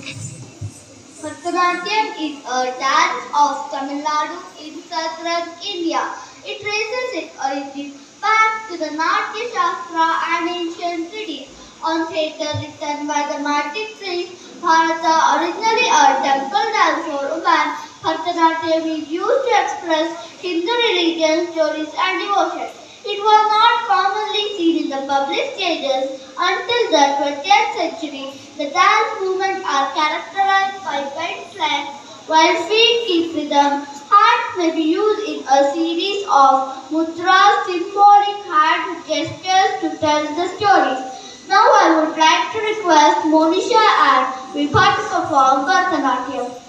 Bharatanatyam is a dance of Tamil Nadu in southern India. It traces its origins back to the Natya Shastra and ancient treaties. On theatre written by the Martin priest, Bharata, originally a temple dance for women, Bharatanatyam is used to express Hindu religion, stories and devotion. It was not commonly seen in the public stages until the 20th century. The dance movements are characterized by bent flags while feet keep rhythm. Hands may be used in a series of mudras, symbolic hand gestures to tell the story. Now I would like to request Monisha and Vibha to perform Bharatanatyam.